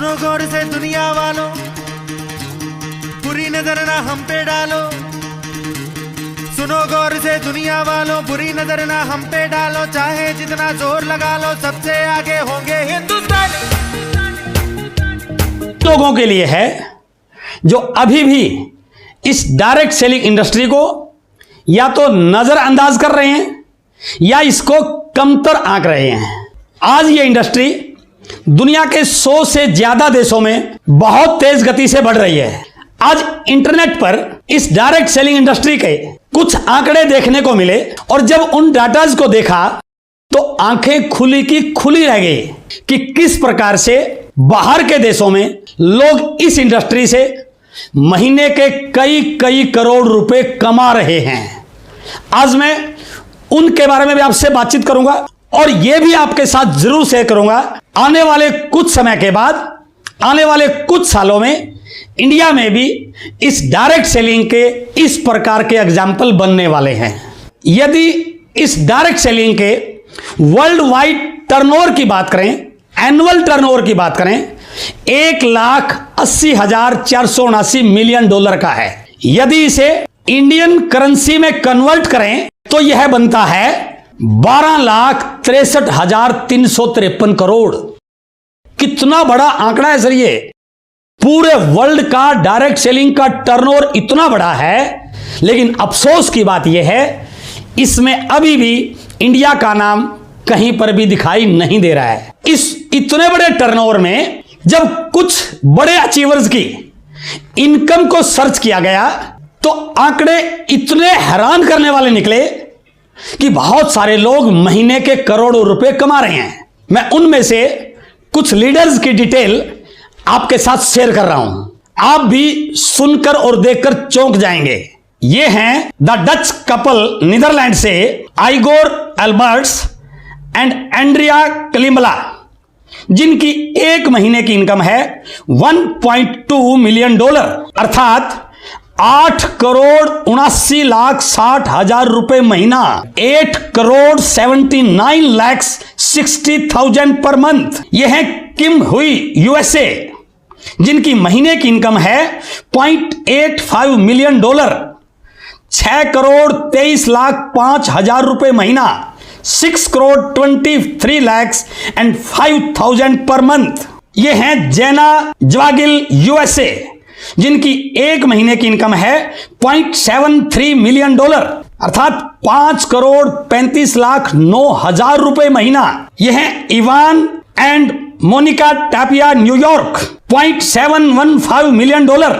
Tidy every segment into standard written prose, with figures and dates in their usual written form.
सुनो गौर से दुनिया वालों, बुरी नजर ना हम पे डालो। सुनो गौर से दुनिया वालों, बुरी नजर ना हम पे डालो। चाहे जितना जोर लगा लो, सबसे आगे होंगे हिंदुस्तानी। लोगों के लिए है जो अभी भी इस डायरेक्ट सेलिंग इंडस्ट्री को या तो नजरअंदाज कर रहे हैं या इसको कमतर आंक रहे हैं। आज ये इंडस्ट्री दुनिया के 100 से ज्यादा देशों में बहुत तेज गति से बढ़ रही है। आज इंटरनेट पर इस डायरेक्ट सेलिंग इंडस्ट्री के कुछ आंकड़े देखने को मिले और जब उन डाटाज को देखा तो आंखें खुली की खुली रह गई कि किस प्रकार से बाहर के देशों में लोग इस इंडस्ट्री से महीने के कई कई करोड़ रुपए कमा रहे हैं। आज मैं उनके बारे में भी आपसे बातचीत करूंगा और यह भी आपके साथ जरूर शेयर करूंगा। आने वाले कुछ समय के बाद, आने वाले कुछ सालों में इंडिया में भी इस डायरेक्ट सेलिंग के इस प्रकार के एग्जाम्पल बनने वाले हैं। यदि इस डायरेक्ट सेलिंग के वर्ल्ड वाइड टर्नओवर की बात करें, एनुअल टर्नओवर की बात करें, 1,80,479 मिलियन डॉलर का है। यदि इसे इंडियन करेंसी में कन्वर्ट करें तो यह बनता है 12,63,353 करोड़। कितना बड़ा आंकड़ा है सर ये। पूरे वर्ल्ड का डायरेक्ट सेलिंग का टर्नओवर इतना बड़ा है, लेकिन अफसोस की बात यह है इसमें अभी भी इंडिया का नाम कहीं पर भी दिखाई नहीं दे रहा है। इस इतने बड़े टर्नओवर में जब कुछ बड़े अचीवर्स की इनकम को सर्च किया गया तो आंकड़े इतने हैरान करने वाले निकले कि बहुत सारे लोग महीने के करोड़ों रुपए कमा रहे हैं। मैं उनमें से कुछ लीडर्स की डिटेल आपके साथ शेयर कर रहा हूं, आप भी सुनकर और देखकर चौंक जाएंगे। ये हैं द डच कपल नीदरलैंड से आइगोर एल्बर्ट्स एंड एंड्रिया क्लिमला, जिनकी एक महीने की इनकम है 1.2 मिलियन डॉलर अर्थात 8,79,60,000 रुपए महीना, 8,79,60,000 पर मंथ। यह है किम हुई यूएसए, जिनकी महीने की इनकम है 0.85 मिलियन डॉलर, 6,23,05,000 रुपए महीना, 6,23,05,000 पर मंथ। यह है जेना ज्वागिल यूएसए, जिनकी एक महीने की इनकम है 0.73 मिलियन डॉलर अर्थात 5,35,09,000 रुपए महीना। यह है इवान एंड मोनिका टापिया न्यूयॉर्क, 0.715 मिलियन डॉलर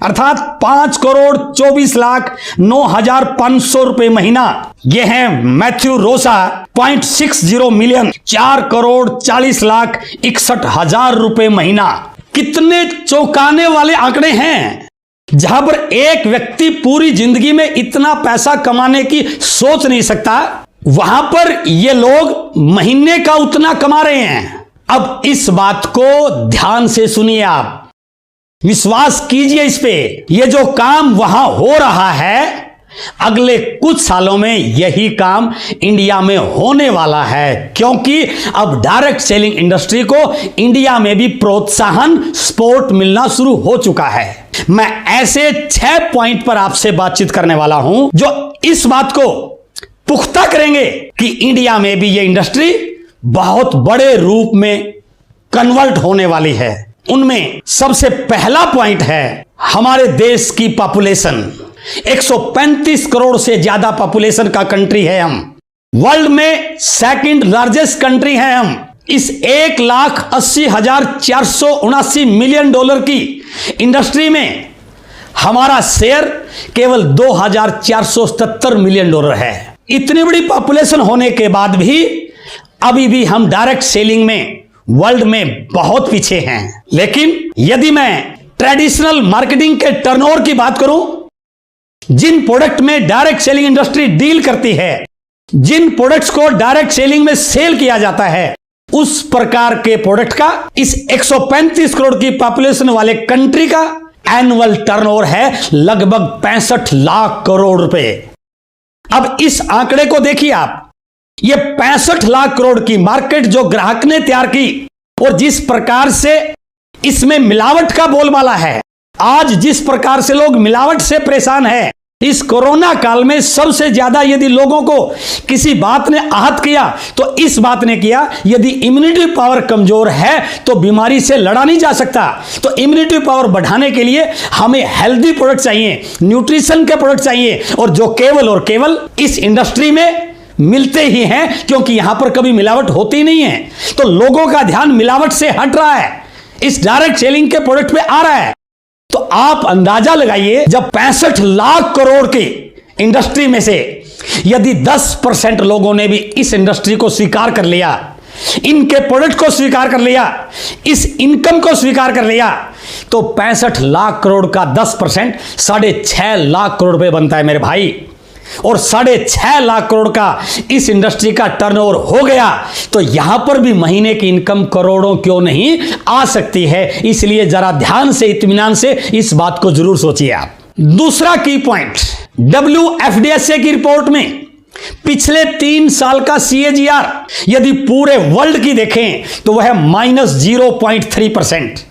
अर्थात 5,24,09,500 रुपए महीना। यह है मैथ्यू रोसा, 0.60 मिलियन, 4,40,61,000 रुपए महीना। कितने चौंकाने वाले आंकड़े हैं। जहां पर एक व्यक्ति पूरी जिंदगी में इतना पैसा कमाने की सोच नहीं सकता, वहां पर ये लोग महीने का उतना कमा रहे हैं। अब इस बात को ध्यान से सुनिए, आप विश्वास कीजिए इस पे। ये जो काम वहां हो रहा है, अगले कुछ सालों में यही काम इंडिया में होने वाला है, क्योंकि अब डायरेक्ट सेलिंग इंडस्ट्री को इंडिया में भी प्रोत्साहन सपोर्ट मिलना शुरू हो चुका है। मैं ऐसे 6 पॉइंट पर आपसे बातचीत करने वाला हूं जो इस बात को पुख्ता करेंगे कि इंडिया में भी यह इंडस्ट्री बहुत बड़े रूप में कन्वर्ट होने वाली है। उनमें सबसे पहला पॉइंट है हमारे देश की पॉपुलेशन। 135 करोड़ से ज्यादा पॉपुलेशन का कंट्री है हम। वर्ल्ड में सेकंड लार्जेस्ट कंट्री है हम। इस 1,80,479 मिलियन डॉलर की इंडस्ट्री में हमारा शेयर केवल 2,477 मिलियन डॉलर है। इतनी बड़ी पॉपुलेशन होने के बाद भी अभी भी हम डायरेक्ट सेलिंग में वर्ल्ड में बहुत पीछे हैं। लेकिन यदि मैं ट्रेडिशनल मार्केटिंग के टर्नओवर की बात करूं, जिन प्रोडक्ट में डायरेक्ट सेलिंग इंडस्ट्री डील करती है, जिन प्रोडक्ट्स को डायरेक्ट सेलिंग में सेल किया जाता है, उस प्रकार के प्रोडक्ट का इस 135 करोड़ की पॉपुलेशन वाले कंट्री का एनुअल टर्नओवर है लगभग 65 लाख करोड़ रुपए। अब इस आंकड़े को देखिए आप, ये 65 लाख करोड़ की मार्केट जो ग्राहक ने तैयार की और जिस प्रकार से इसमें मिलावट का बोलबाला है। आज जिस प्रकार से लोग मिलावट से परेशान हैं, इस कोरोना काल में सबसे ज्यादा यदि लोगों को किसी बात ने आहत किया तो इस बात ने किया, यदि इम्यूनिटी पावर कमजोर है तो बीमारी से लड़ा नहीं जा सकता। तो इम्यूनिटी पावर बढ़ाने के लिए हमें हेल्दी प्रोडक्ट चाहिए, न्यूट्रिशन के प्रोडक्ट चाहिए, और जो केवल और केवल इस इंडस्ट्री में मिलते ही हैं, क्योंकि यहां पर कभी मिलावट होती नहीं है। तो लोगों का ध्यान मिलावट से हट रहा है, इस डायरेक्ट सेलिंग के प्रोडक्ट पे आ रहा है। तो आप अंदाजा लगाइए, जब 65 लाख करोड़ की इंडस्ट्री में से यदि 10% लोगों ने भी इस इंडस्ट्री को स्वीकार कर लिया, इनके प्रोडक्ट को स्वीकार कर लिया, इस इनकम को स्वीकार कर लिया, तो 65 लाख करोड़ का 10% 6.5 लाख करोड़ रुपए बनता है मेरे भाई। और 6.5 लाख करोड़ का इस इंडस्ट्री का टर्नओवर हो गया तो यहां पर भी महीने की इनकम करोड़ों क्यों नहीं आ सकती है। इसलिए जरा ध्यान से, इत्मीनान से इस बात को जरूर सोचिए आप। दूसरा की पॉइंट, WFDSA की रिपोर्ट में पिछले 3 साल का CAGR यदि पूरे वर्ल्ड की देखें तो वह है -0.3%,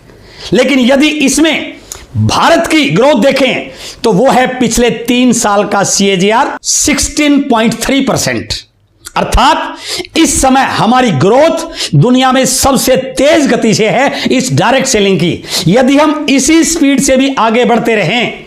लेकिन यदि इसमें भारत की ग्रोथ देखें तो वो है पिछले 3 साल का CAGR 16.3%। अर्थात इस समय हमारी ग्रोथ दुनिया में सबसे तेज गति से है इस डायरेक्ट सेलिंग की। यदि हम इसी स्पीड से भी आगे बढ़ते रहें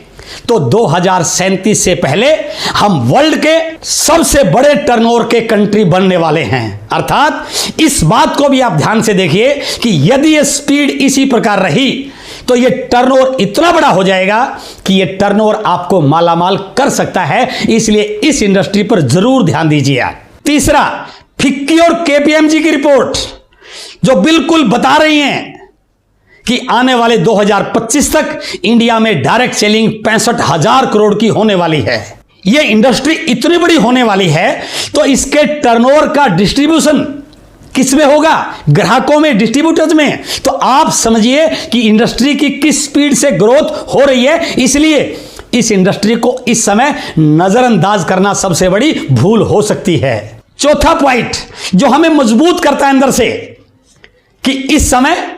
तो 2037 से पहले हम वर्ल्ड के सबसे बड़े टर्नओवर के कंट्री बनने वाले हैं। अर्थात इस बात को भी आप ध्यान से देखिए कि यदि ये स्पीड इसी प्रकार रही तो ये टर्नओवर इतना बड़ा हो जाएगा कि ये टर्नओवर आपको मालामाल कर सकता है। इसलिए इस इंडस्ट्री पर जरूर ध्यान दीजिए। तीसरा, फिक्की और KPMG की रिपोर्ट जो बिल्कुल बता रही हैं कि आने वाले 2025 तक इंडिया में डायरेक्ट सेलिंग 65,000 करोड़ की होने वाली है। ये इंडस्ट्री इतनी बड़ी होने वाली है तो इसके टर्नओवर का डिस्ट्रीब्यूशन किसमें होगा? ग्राहकों में, डिस्ट्रीब्यूटर्स में। तो आप समझिए कि इंडस्ट्री की किस स्पीड से ग्रोथ हो रही है। इसलिए इस इंडस्ट्री को इस समय नजरअंदाज करना सबसे बड़ी भूल हो सकती है। चौथा पॉइंट जो हमें मजबूत करता है अंदर से कि इस समय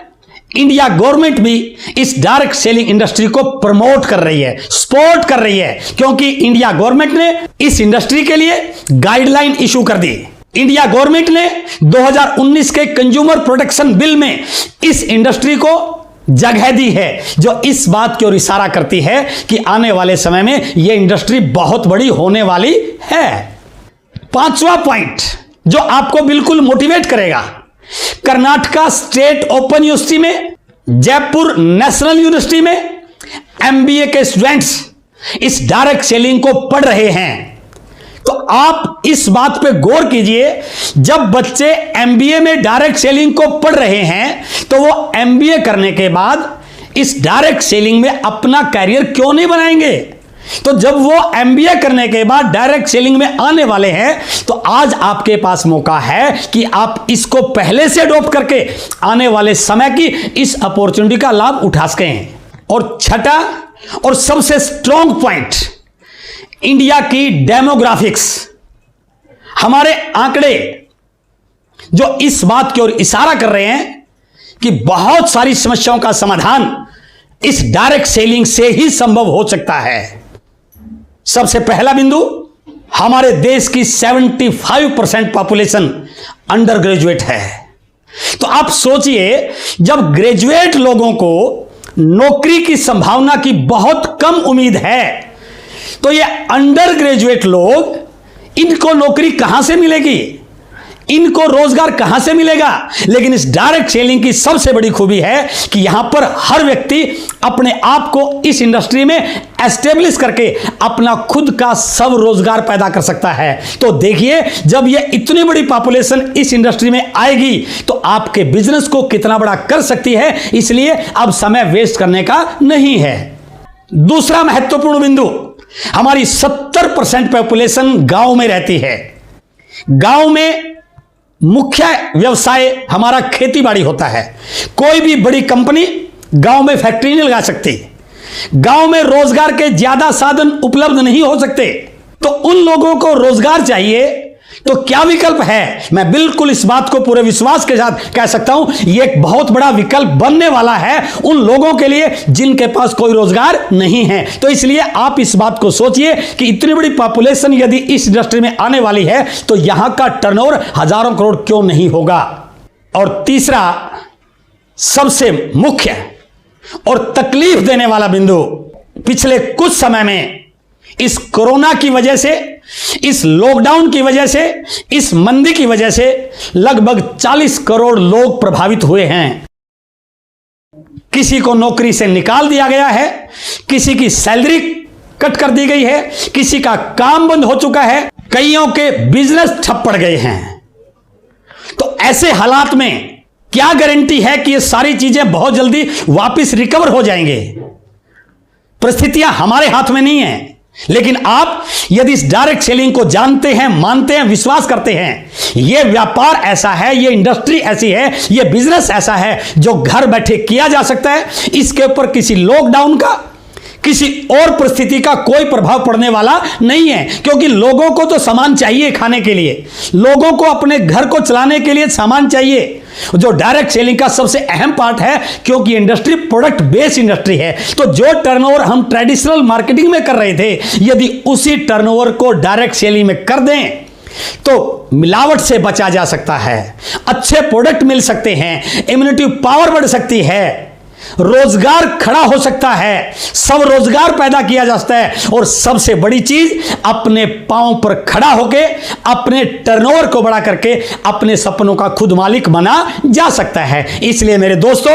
इंडिया गवर्नमेंट भी इस डायरेक्ट सेलिंग इंडस्ट्री को प्रमोट कर रही है, सपोर्ट कर रही है, क्योंकि इंडिया गवर्नमेंट ने इस इंडस्ट्री के लिए गाइडलाइन इशू कर दी। इंडिया गवर्नमेंट ने 2019 के कंज्यूमर प्रोटेक्शन बिल में इस इंडस्ट्री को जगह दी है, जो इस बात की ओर इशारा करती है कि आने वाले समय में यह इंडस्ट्री बहुत बड़ी होने वाली है। पांचवा पॉइंट जो आपको बिल्कुल मोटिवेट करेगा, कर्नाटका स्टेट ओपन यूनिवर्सिटी में, जयपुर नेशनल यूनिवर्सिटी में MBA के स्टूडेंट्स इस डायरेक्ट सेलिंग को पढ़ रहे हैं। तो आप इस बात पे गौर कीजिए, जब बच्चे MBA में डायरेक्ट सेलिंग को पढ़ रहे हैं तो वो MBA करने के बाद इस डायरेक्ट सेलिंग में अपना कैरियर क्यों नहीं बनाएंगे? तो जब वो MBA करने के बाद डायरेक्ट सेलिंग में आने वाले हैं तो आज आपके पास मौका है कि आप इसको पहले से अडॉप्ट करके आने वाले समय की इस अपॉर्चुनिटी का लाभ उठा सकें। और छठा और सबसे स्ट्रॉन्ग पॉइंट, इंडिया की डेमोग्राफिक्स, हमारे आंकड़े जो इस बात की ओर इशारा कर रहे हैं कि बहुत सारी समस्याओं का समाधान इस डायरेक्ट सेलिंग से ही संभव हो सकता है। सबसे पहला बिंदु, हमारे देश की 75% पॉपुलेशन अंडर ग्रेजुएट है। तो आप सोचिए, जब ग्रेजुएट लोगों को नौकरी की संभावना की बहुत कम उम्मीद है तो ये अंडर ग्रेजुएट लोग, इनको नौकरी कहां से मिलेगी, इनको रोजगार कहां से मिलेगा? लेकिन इस डायरेक्ट सेलिंग की सबसे बड़ी खूबी है कि यहां पर हर व्यक्ति अपने आप को इस इंडस्ट्री में एस्टेब्लिश करके अपना खुद का सब रोजगार पैदा कर सकता है। तो देखिए, जब ये इतनी बड़ी पॉपुलेशन इस इंडस्ट्री में आएगी तो आपके बिजनेस को कितना बड़ा कर सकती है। इसलिए अब समय वेस्ट करने का नहीं है। दूसरा महत्वपूर्ण बिंदु, हमारी 70% पॉपुलेशन गांव में रहती है। गांव में मुख्य व्यवसाय हमारा खेती बाड़ी होता है। कोई भी बड़ी कंपनी गांव में फैक्ट्री नहीं लगा सकती। गांव में रोजगार के ज्यादा साधन उपलब्ध नहीं हो सकते। तो उन लोगों को रोजगार चाहिए तो क्या विकल्प है? मैं बिल्कुल इस बात को पूरे विश्वास के साथ कह सकता हूं, यह एक बहुत बड़ा विकल्प बनने वाला है उन लोगों के लिए जिनके पास कोई रोजगार नहीं है। तो इसलिए आप इस बात को सोचिए कि इतनी बड़ी पॉपुलेशन यदि इस इंडस्ट्री में आने वाली है तो यहां का टर्नओवर हजारों करोड़ क्यों नहीं होगा। और तीसरा सबसे मुख्य और तकलीफ देने वाला बिंदु, पिछले कुछ समय में इस कोरोना की वजह से, इस लॉकडाउन की वजह से, इस मंदी की वजह से लगभग 40 करोड़ लोग प्रभावित हुए हैं। किसी को नौकरी से निकाल दिया गया है, किसी की सैलरी कट कर दी गई है, किसी का काम बंद हो चुका है, कईयों के बिजनेस ठप पड़ गए हैं। तो ऐसे हालात में क्या गारंटी है कि ये सारी चीजें बहुत जल्दी वापस रिकवर हो जाएंगे? परिस्थितियां हमारे हाथ में नहीं है, लेकिन आप यदि इस डायरेक्ट सेलिंग को जानते हैं, मानते हैं, विश्वास करते हैं, यह व्यापार ऐसा है, यह इंडस्ट्री ऐसी है, यह बिजनेस ऐसा है जो घर बैठे किया जा सकता है, इसके ऊपर किसी लॉकडाउन का, किसी और परिस्थिति का कोई प्रभाव पड़ने वाला नहीं है। क्योंकि लोगों को तो सामान चाहिए खाने के लिए, लोगों को अपने घर को चलाने के लिए सामान चाहिए, जो डायरेक्ट सेलिंग का सबसे अहम पार्ट है। क्योंकि इंडस्ट्री प्रोडक्ट बेस्ड इंडस्ट्री है, तो जो टर्नओवर हम ट्रेडिशनल मार्केटिंग में कर रहे थे, यदि उसी टर्नओवर को डायरेक्ट सेलिंग में कर दें तो मिलावट से बचा जा सकता है, अच्छे प्रोडक्ट मिल सकते हैं, इम्यूनिटी पावर बढ़ सकती है, रोजगार खड़ा हो सकता है, सब रोजगार पैदा किया जा सकता है, और सबसे बड़ी चीज अपने पांव पर खड़ा होकर अपने टर्नओवर को बढ़ा करके अपने सपनों का खुद मालिक बना जा सकता है। इसलिए मेरे दोस्तों,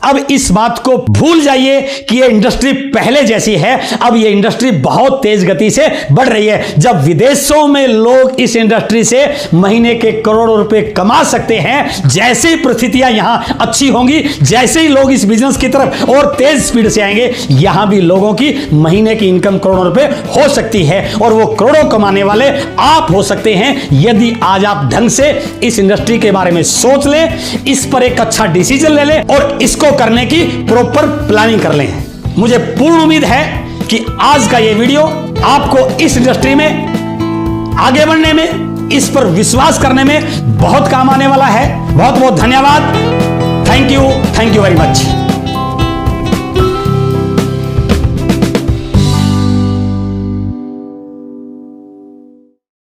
अब इस बात को भूल जाइए कि यह इंडस्ट्री पहले जैसी है। अब यह इंडस्ट्री बहुत तेज गति से बढ़ रही है। जब विदेशों में लोग इस इंडस्ट्री से महीने के करोड़ों रुपए कमा सकते हैं, जैसे ही परिस्थितियां यहां अच्छी होंगी, जैसे ही लोग इस बिजनेस की तरफ और तेज स्पीड से आएंगे, यहां भी लोगों की महीने की इनकम करोड़ों रुपए हो सकती है, और वो करोड़ों कमाने वाले आप हो सकते हैं यदि आज आप ढंग से इस इंडस्ट्री के बारे में सोच लें, इस पर एक अच्छा डिसीजन ले लें और इसको करने की प्रॉपर प्लानिंग कर लें। मुझे पूर्ण उम्मीद है कि आज का यह वीडियो आपको इस इंडस्ट्री में आगे बढ़ने में, इस पर विश्वास करने में बहुत काम आने वाला है। बहुत बहुत धन्यवाद। Thank you very much.